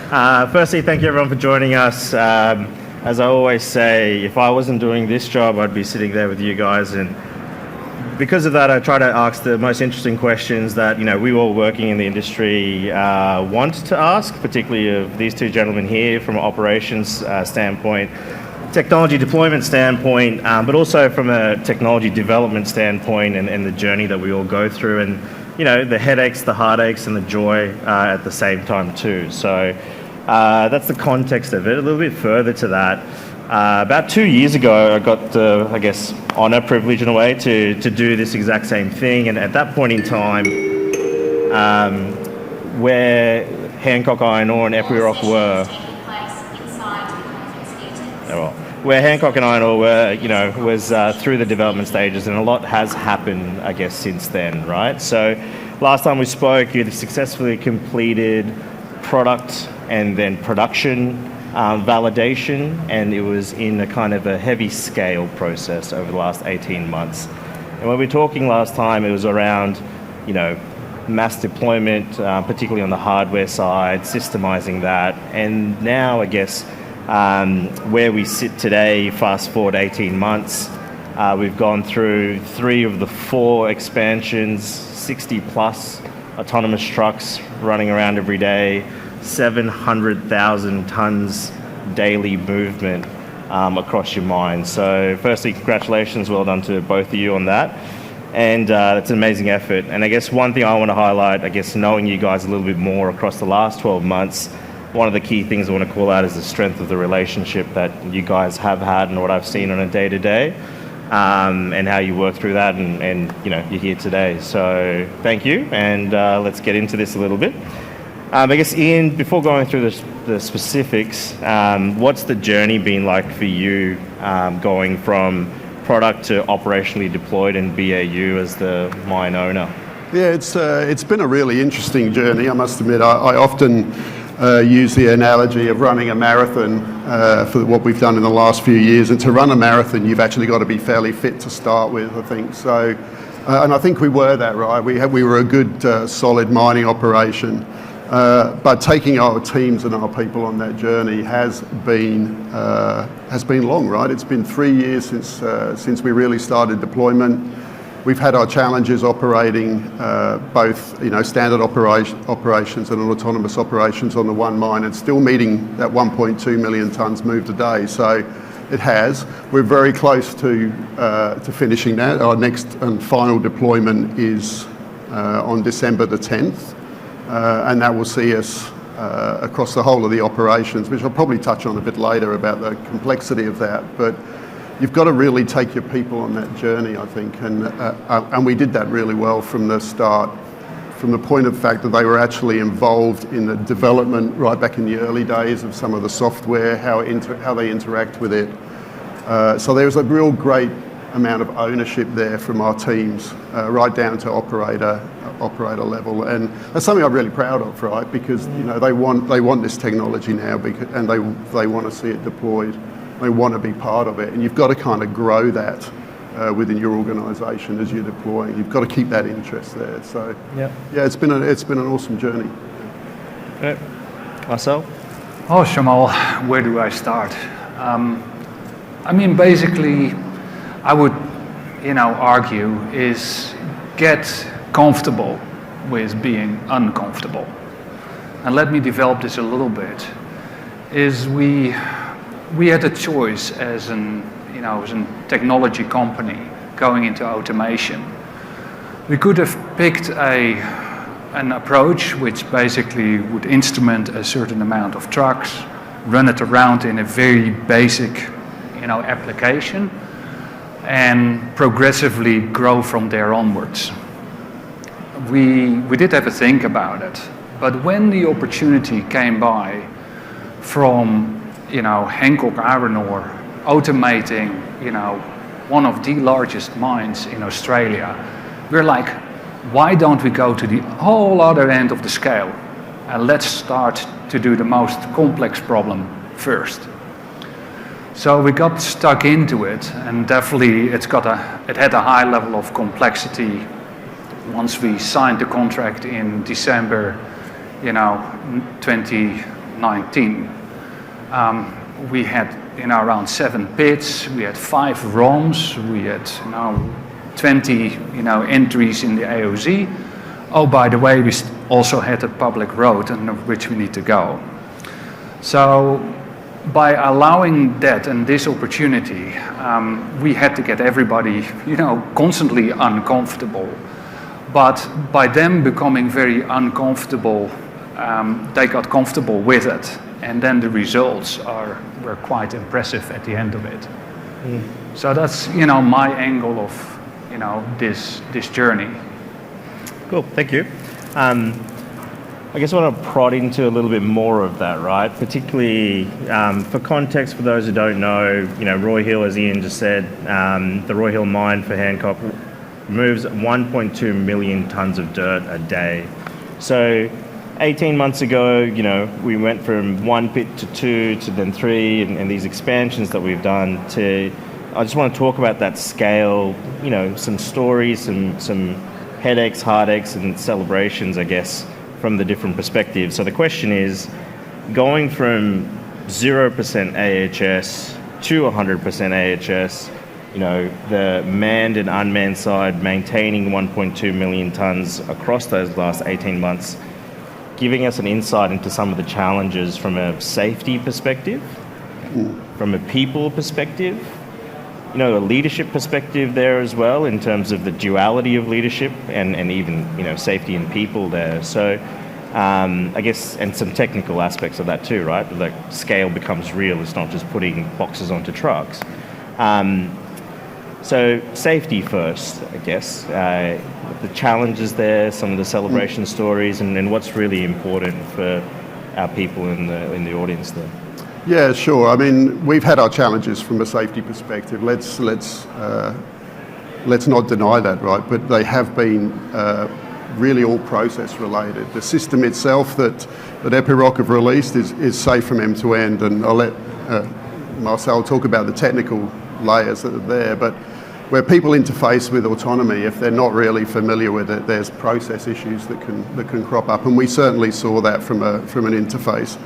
Firstly, thank you everyone for joining us. As I always say, if I wasn't doing this job, I'd be sitting there with you guys, and because of that, I try to ask the most interesting questions that we all working in the industry want to ask, particularly of these two gentlemen here from an operations standpoint, technology deployment standpoint, but also from a technology development standpoint and the journey that we all go through, and the headaches, the heartaches, and the joy at the same time too. So that's the context of it. A little bit further to that, about 2 years ago, I got the, honor, privilege in a way to do this exact same thing. And at that point in time, where Hancock Iron Ore and Epiroc were, where Hancock and Iron Ore were, was through the development stages, and a lot has happened, since then, right? So last time we spoke, you successfully completed product and then production validation, and it was in a kind of a heavy scale process over the last 18 months. And when we were talking last time, it was around, mass deployment, particularly on the hardware side, systemizing that. And now, where we sit today, fast forward 18 months, we've gone through 3 of the 4 expansions, 60 plus autonomous trucks running around every day, 700,000 tons daily movement across your mine. So firstly, congratulations, well done to both of you on that. And it's an amazing effort. And one thing I want to highlight, knowing you guys a little bit more across the last 12 months, one of the key things I want to call out is the strength of the relationship that you guys have had and what I've seen on a day-to-day, and how you work through that, and you're here today. So thank you, and let's get into this a little bit. Ian, before going through the specifics, what's the journey been like for you, going from product to operationally deployed and BAU as the mine owner? Yeah, it's been a really interesting journey, I must admit. I often use the analogy of running a marathon for what we've done in the last few years. And to run a marathon, you've actually got to be fairly fit to start with, I think. So, and I think we were that, right? We were a good, solid mining operation. But taking our teams and our people on that journey has been long, right? It's been 3 years since we really started deployment. We've had our challenges operating both, standard operations and autonomous operations on the one mine, and still meeting that 1.2 million tons moved a day. So it has. We're very close to finishing that. Our next and final deployment is on December the 10th. And that will see us across the whole of the operations, which I'll probably touch on a bit later about the complexity of that. But you've got to really take your people on that journey, I think, and we did that really well from the start, from the point of fact that they were actually involved in the development right back in the early days of some of the software, how they interact with it. So there's a real great amount of ownership there from our teams, right down to operator level, and that's something I'm really proud of, right? Because they want this technology now, and they want to see it deployed. They want to be part of it, and you've got to kind of grow that within your organisation as you're deploying. You've got to keep that interest there. So yeah, it's been an awesome journey. Okay. Marcel? Oh, Shyamal, where do I start? Basically, I would, argue is get comfortable with being uncomfortable. And let me develop this a little bit. Is we had a choice as a technology company going into automation. We could have picked an approach which basically would instrument a certain amount of trucks, run it around in a very basic, application, and progressively grow from there onwards. We did have a think about it, but when the opportunity came by from Hancock Iron Ore automating one of the largest mines in Australia, we're like, why don't we go to the whole other end of the scale and let's start to do the most complex problem first. So we got stuck into it, and definitely it had a high level of complexity. Once we signed the contract in December, 19. We had around 7 pits, we had 5 ROMs, we had 20 entries in the AOZ. Oh, by the way, we also had a public road on which we need to go. So by allowing that and this opportunity, we had to get everybody constantly uncomfortable. But by them becoming very uncomfortable, they got comfortable with it. And then the results were quite impressive at the end of it. So that's my angle of this journey. Cool, thank you. I guess I want to prod into a little bit more of that, right? Particularly for context, for those who don't know, Roy Hill, as Ian just said, the Roy Hill mine for Hancock moves 1.2 million tons of dirt a day. So 18 months ago, we went from 1 pit to 2 to then 3, and these expansions that we've done to, I just want to talk about that scale, some stories, some headaches, heartaches, and celebrations, I guess, from the different perspectives. So the question is, going from 0% AHS to 100% AHS, the manned and unmanned side maintaining 1.2 million tons across those last 18 months, giving us an insight into some of the challenges from a safety perspective, from a people perspective, a leadership perspective there as well, in terms of the duality of leadership and even, safety and people there. So I guess, and some technical aspects of that too, right? Like scale becomes real. It's not just putting boxes onto trucks. So safety first, I guess. The challenges there, some of the celebration stories, and what's really important for our people in the audience there. Yeah, sure. I mean, we've had our challenges from a safety perspective. Let's not deny that, right? But they have been really all process related. The system itself that Epiroc have released is safe from end to end, and I'll let Marcel talk about the technical layers that are there. But where people interface with autonomy, if they're not really familiar with it, there's process issues that can crop up, and we certainly saw that from an interface.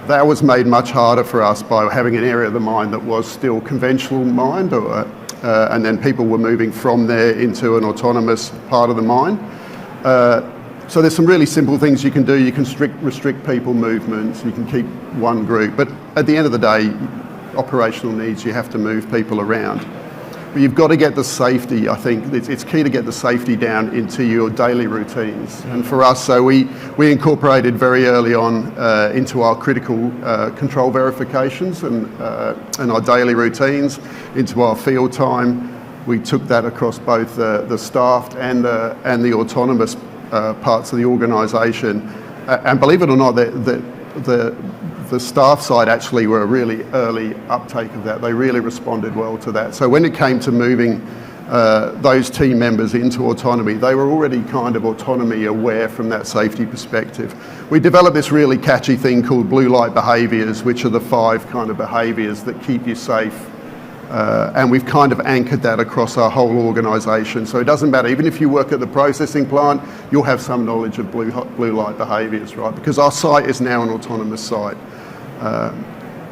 That was made much harder for us by having an area of the mine that was still conventional mined, and then people were moving from there into an autonomous part of the mine. So there's some really simple things you can do. You can restrict people movements, you can keep one group, but at the end of the day, operational needs, you have to move people around. But you've got to get the safety, I think, it's key to get the safety down into your daily routines. And for us, so we incorporated very early on into our critical control verifications and our daily routines, into our field time. We took that across both the staffed and the autonomous parts of the organisation. And believe it or not, the staff side actually were a really early uptake of that. They really responded well to that. So when it came to moving those team members into autonomy, they were already kind of autonomy aware from that safety perspective. We developed this really catchy thing called blue light behaviours, which are the 5 kind of behaviours that keep you safe. And we've kind of anchored that across our whole organisation. So it doesn't matter, even if you work at the processing plant, you'll have some knowledge of blue light behaviours, right? Because our site is now an autonomous site.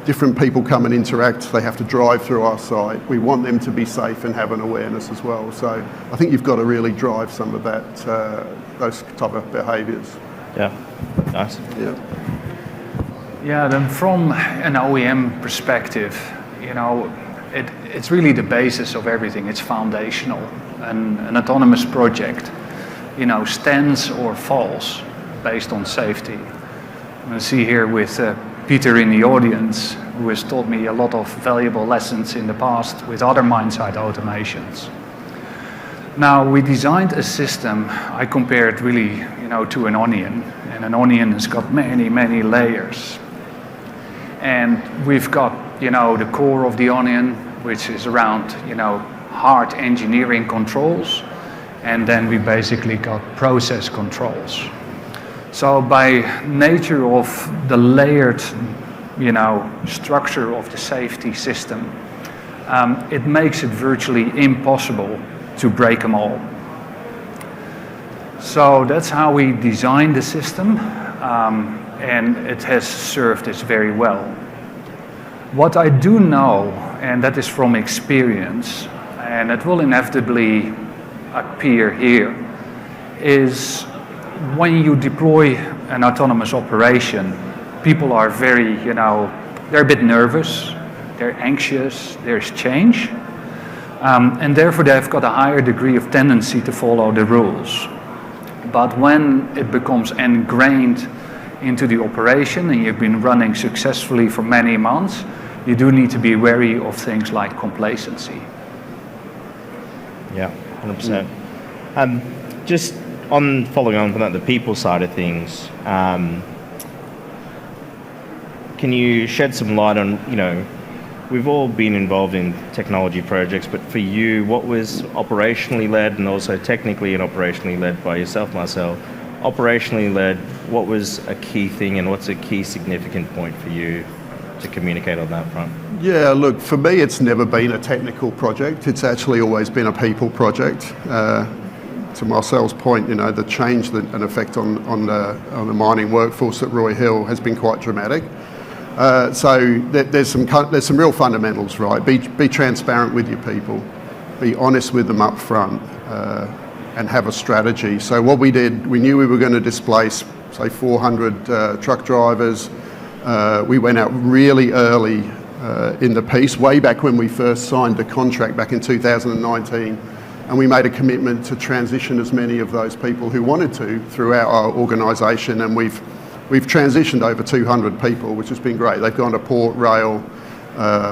Different people come and interact, they have to drive through our site. We want them to be safe and have an awareness as well. So I think you've got to really drive some of that, those type of behaviours. Yeah, nice. Yeah, then from an OEM perspective, it's really the basis of everything. It's foundational. And an autonomous project, stands or falls based on safety. I see here with Peter in the audience, who has taught me a lot of valuable lessons in the past with other mine site automations. Now, we designed a system, I compare it really, to an onion, and an onion has got many, many layers. And we've got, the core of the onion, which is around, hard engineering controls, and then we basically got process controls. So by nature of the layered, structure of the safety system, it makes it virtually impossible to break them all. So that's how we designed the system. and it has served us very well. What I do know, and that is from experience, and it will inevitably appear here, is when you deploy an autonomous operation, people are very, they're a bit nervous, they're anxious, there's change, and therefore they've got a higher degree of tendency to follow the rules. But when it becomes ingrained into the operation and you've been running successfully for many months, you do need to be wary of things like complacency. Yeah, 100%. Just on following on from that, the people side of things, can you shed some light on, we've all been involved in technology projects, but for you, what was operationally led and also technically and operationally led by yourself, Marcel? Operationally led, what was a key thing and what's a key significant point for you to communicate on that front? Yeah, look, for me, it's never been a technical project. It's actually always been a people project. To Marcel's point, the change and effect on the mining workforce at Roy Hill has been quite dramatic. So there's some real fundamentals, right? Be transparent with your people, be honest with them up front, and have a strategy. So what we did, we knew we were going to displace, say, 400 truck drivers. We went out really early in the piece, way back when we first signed the contract back in 2019, and we made a commitment to transition as many of those people who wanted to throughout our organisation, and we've transitioned over 200 people, which has been great. They've gone to port, rail,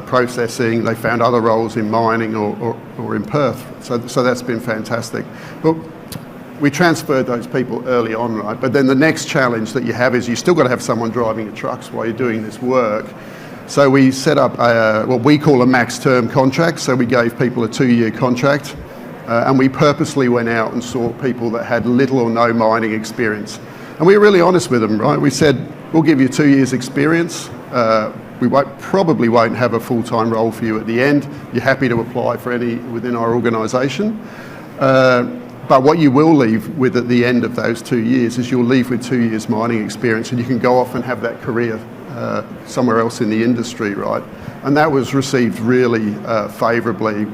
processing. They found other roles in mining or in Perth. So that's been fantastic. But we transferred those people early on, right? But then the next challenge that you have is you still got to have someone driving the trucks while you're doing this work. So we set up what we call a max term contract. So we gave people a 2-year contract, and we purposely went out and sought people that had little or no mining experience. And we were really honest with them, right? We said, we'll give you 2 years experience. We probably won't have a full-time role for you at the end. You're happy to apply for any within our organisation. But what you will leave with at the end of those 2 years is you'll leave with 2 years mining experience, and you can go off and have that career somewhere else in the industry, right? And that was received really favourably.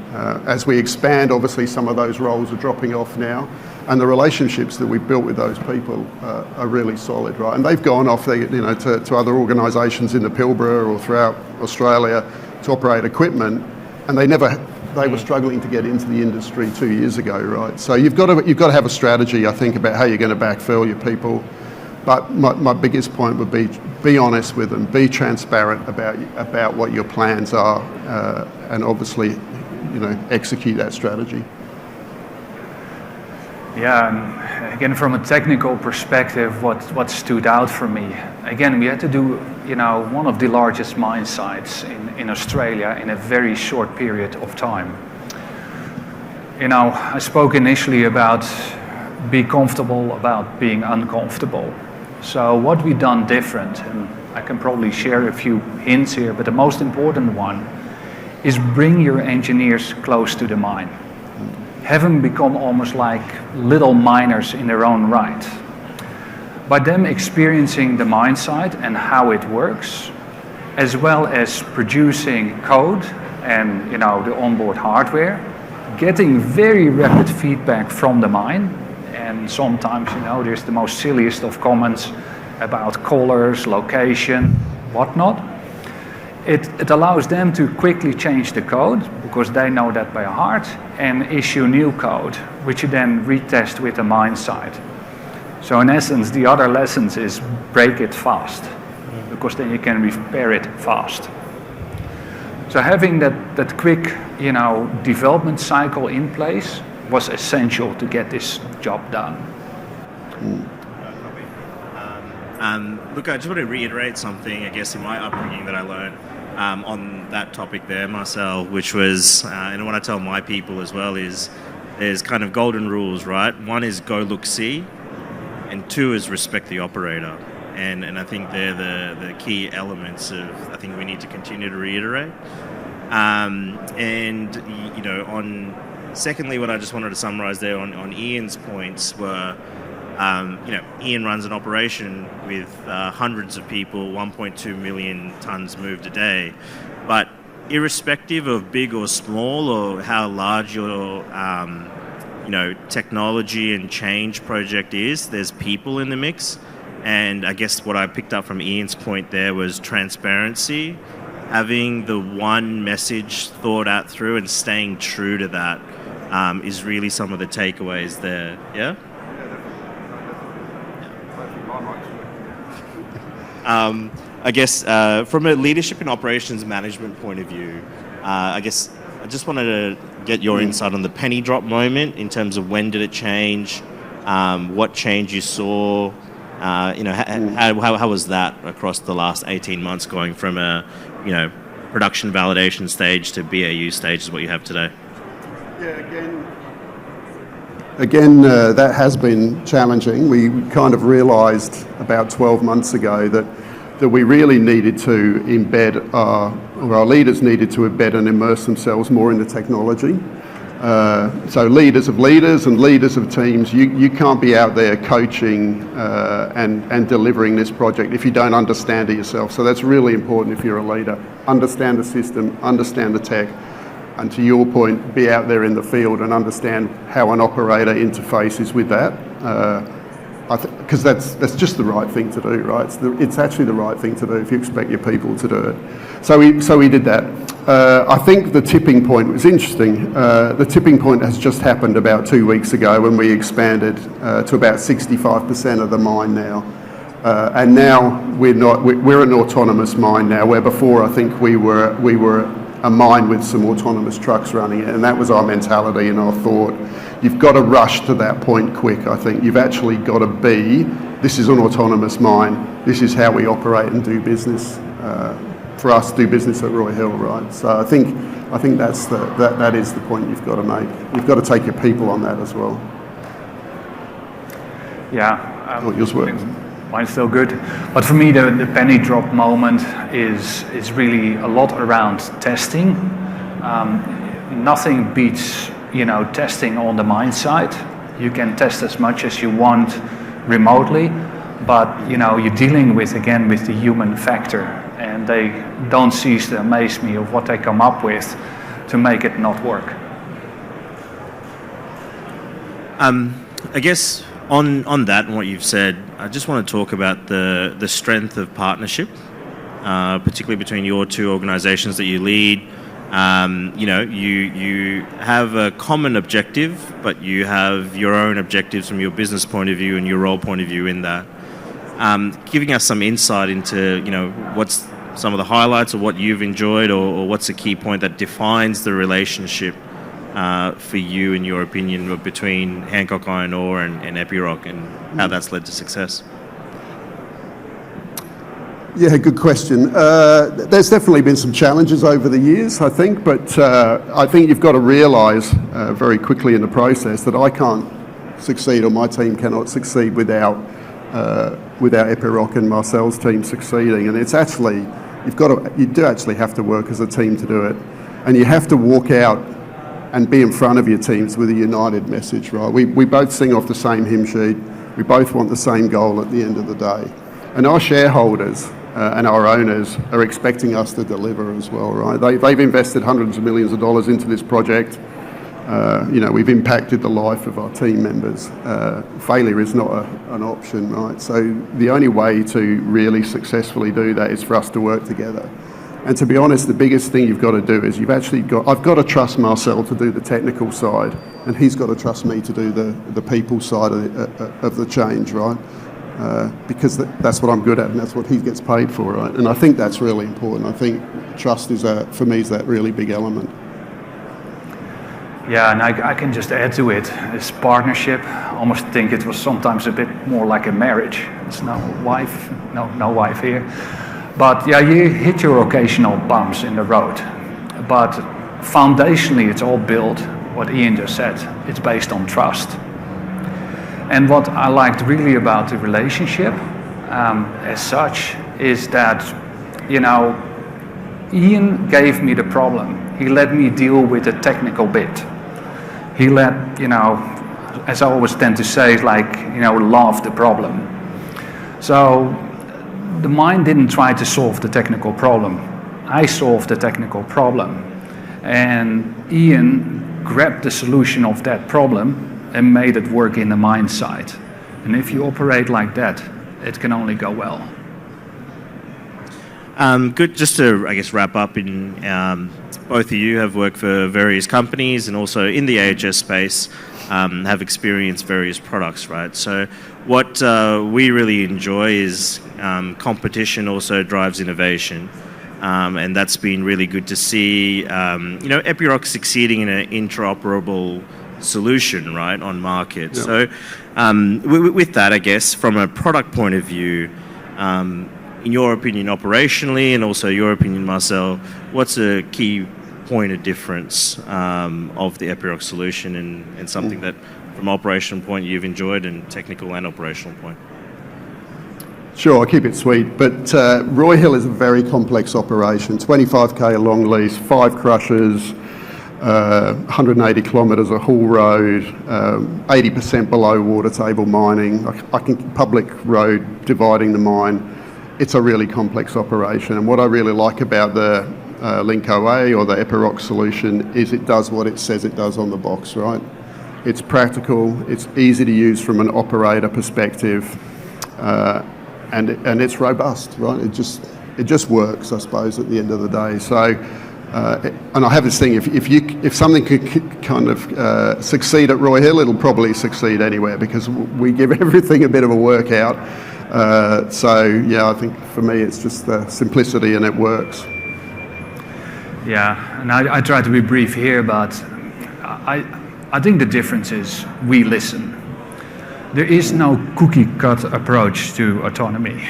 As we expand, obviously some of those roles are dropping off now, and the relationships that we've built with those people are really solid, right? And they've gone off, to other organisations in the Pilbara or throughout Australia to operate equipment, and they were struggling to get into the industry 2 years ago, right? So you've got to have a strategy, I think, about how you're going to backfill your people. But my biggest point would be honest with them, be transparent about what your plans are, and obviously, execute that strategy. Yeah, and again, from a technical perspective, what stood out for me, again, we had to do, one of the largest mine sites in Australia in a very short period of time. I spoke initially about be comfortable about being uncomfortable. So what we've done different, and I can probably share a few hints here, but the most important one is bring your engineers close to the mine. Have them become almost like little miners in their own right. By them experiencing the mine site and how it works, as well as producing code and the onboard hardware, getting very rapid feedback from the mine, and sometimes there's the most silliest of comments about colors, location, whatnot. It allows them to quickly change the code, because they know that by heart, and issue new code, which you then retest with the mine site. So in essence, the other lessons is break it fast, because then you can repair it fast. So having that quick, development cycle in place was essential to get this job done. Look, I just want to reiterate something, I guess, in my upbringing that I learned on that topic there, Marcel, which was, and what I tell my people as well is, there's kind of golden rules, right? One is go, look, see, and 2 is respect the operator. And I think they're the key elements of, I think we need to continue to reiterate. Secondly, what I just wanted to summarise there on Ian's points were, Ian runs an operation with hundreds of people, 1.2 million tons moved a day. But irrespective of big or small or how large your technology and change project is, there's people in the mix. And I guess what I picked up from Ian's point there was transparency, having the one message thought out through and staying true to that is really some of the takeaways there. Yeah? I guess from a leadership and operations management point of view, I guess I just wanted to get your insight on the penny drop moment in terms of when did it change, what change you saw, how was that across the last 18 months going from a production validation stage to BAU stage is what you have today? Yeah, again, that has been challenging. We kind of realised about 12 months ago that we really needed to embed our leaders needed to embed and immerse themselves more in the technology. So leaders of leaders and leaders of teams, you can't be out there coaching and delivering this project if you don't understand it yourself. So that's really important if you're a leader. Understand the system, understand the tech, and to your point, be out there in the field and understand how an operator interfaces with that. Because that's just the right thing to do, right? It's actually the right thing to do if you expect your people to do it. So we did that. I think the tipping point was interesting. The tipping point has just happened about 2 weeks ago when we expanded to about 65% of the mine now. And now we're an autonomous mine now, where before I think we were a mine with some autonomous trucks running it, and that was our mentality and our thought. You've got to rush to that point quick, I think. You've actually got to this is an autonomous mine, this is how we operate and do business. For us, do business at Roy Hill, right? So I think that is the point you've got to make. You've got to take your people on that as well. Yeah. Yours works. Mine's still good, but for me the penny drop moment is really a lot around testing. Nothing beats testing on the mine site. You can test as much as you want remotely, but you're dealing with the human factor, and they don't cease to amaze me of what they come up with to make it not work. I guess on that and what you've said, I just want to talk about the strength of partnership, particularly between your two organisations that you lead. You have a common objective, but you have your own objectives from your business point of view and your role point of view in that. Giving us some insight into what's some of the highlights of what you've enjoyed, or what's a key point that defines the relationship for you, in your opinion, between Hancock Iron Ore and Epiroc, and how that's led to success? Yeah, good question. There's definitely been some challenges over the years, I think, but I think you've got to realise very quickly in the process that I can't succeed, or my team cannot succeed without Epiroc and Marcel's team succeeding. And it's actually, you do actually have to work as a team to do it, and you have to walk out and be in front of your teams with a united message, right? We both sing off the same hymn sheet. We both want the same goal at the end of the day. And our shareholders and our owners are expecting us to deliver as well, right? They've invested hundreds of millions of dollars into this project. We've impacted the life of our team members. Failure is not an option, right? So the only way to really successfully do that is for us to work together. And to be honest, the biggest thing you've got to do is I've got to trust Marcel to do the technical side, and he's got to trust me to do the people side of the change, right? Because that's what I'm good at, and that's what he gets paid for, right? And I think that's really important. I think trust for me is that really big element. Yeah, and I can just add to it, this partnership, I almost think it was sometimes a bit more like a marriage. There's no wife here. But yeah, you hit your occasional bumps in the road. But foundationally, it's all built, what Ian just said, it's based on trust. And what I liked really about the relationship as such is that, Ian gave me the problem. He let me deal with the technical bit. He let, as I always tend to say, is like, love the problem. So the mind didn't try to solve the technical problem. I solved the technical problem. And Ian grabbed the solution of that problem and made it work in the mind side. And if you operate like that, it can only go well. Good. Just to, I guess, wrap up, both of you have worked for various companies and also in the AHS space have experienced various products, right? So what we really enjoy is competition also drives innovation. And that's been really good to see, Epiroc succeeding in an interoperable solution, right, on market. Yeah. So with that, I guess, from a product point of view, in your opinion, operationally, and also your opinion, Marcel, what's a key point of difference of the Epiroc solution and something that, from operational point, you've enjoyed, and technical and operational point? Sure, I'll keep it sweet, but Roy Hill is a very complex operation. 25k long lease, 5 crushers, 180 kilometres of haul road, 80% below water table mining, public road dividing the mine. It's a really complex operation, and what I really like about the Link OA or the Epiroc solution is it does what it says it does on the box, right? It's practical, it's easy to use from an operator perspective, and it's robust, right? It just works, I suppose, at the end of the day. So, and I have this thing: if something could kind of succeed at Roy Hill, it'll probably succeed anywhere because we give everything a bit of a workout. So yeah, I think for me it's just the simplicity and it works. Yeah, and I try to be brief here, but I think the difference is we listen. There is no cookie-cut approach to autonomy.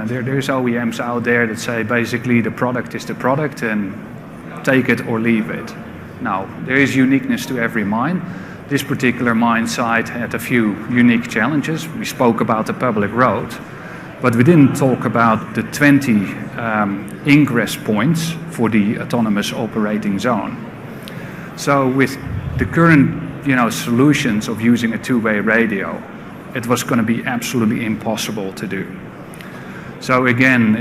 There's OEMs out there that say basically the product is the product and take it or leave it. Now, there is uniqueness to every mine. This particular mine site had a few unique challenges. We spoke about the public road, but we didn't talk about the 20 ingress points for the autonomous operating zone. So with the current solutions of using a two-way radio, it was going to be absolutely impossible to do. So again,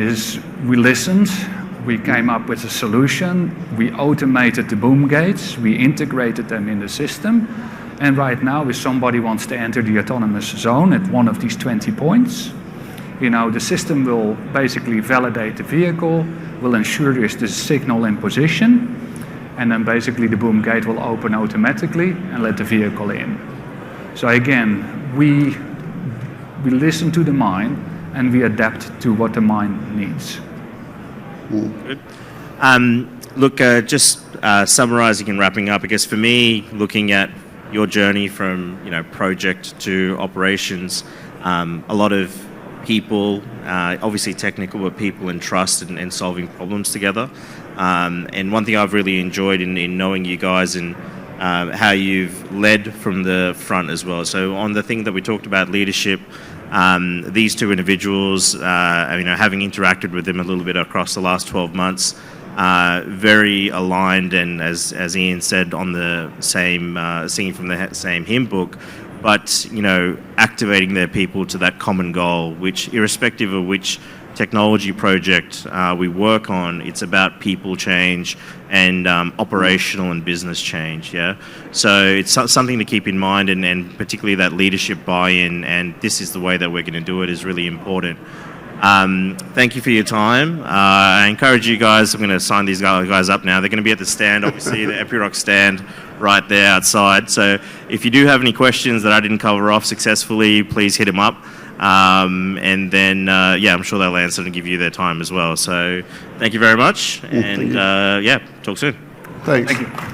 we listened, we came up with a solution, we automated the boom gates, we integrated them in the system, and right now if somebody wants to enter the autonomous zone at one of these 20 points, the system will basically validate the vehicle, will ensure there's the signal in position, and then basically the boom gate will open automatically and let the vehicle in. So again, we listen to the mine and we adapt to what the mine needs. Good. Look, just summarising and wrapping up, I guess for me, looking at your journey from project to operations, a lot of people, obviously technical, but people and trust and solving problems together. And one thing I've really enjoyed in knowing you guys and how you've led from the front as well. So on the thing that we talked about, leadership, these two individuals, having interacted with them a little bit across the last 12 months, very aligned and as Ian said, on the same, singing from the same hymn book, but activating their people to that common goal, which irrespective of which technology project we work on, it's about people change and operational and business change, yeah? So it's something to keep in mind, and particularly that leadership buy-in, and this is the way that we're going to do it, is really important. Thank you for your time. I encourage you guys, I'm going to sign these guys up now. They're going to be at the stand, obviously, the Epiroc stand right there outside. So if you do have any questions that I didn't cover off successfully, please hit them up. And then, I'm sure they'll answer and give you their time as well. So thank you very much. And, talk soon. Thanks. Thank you.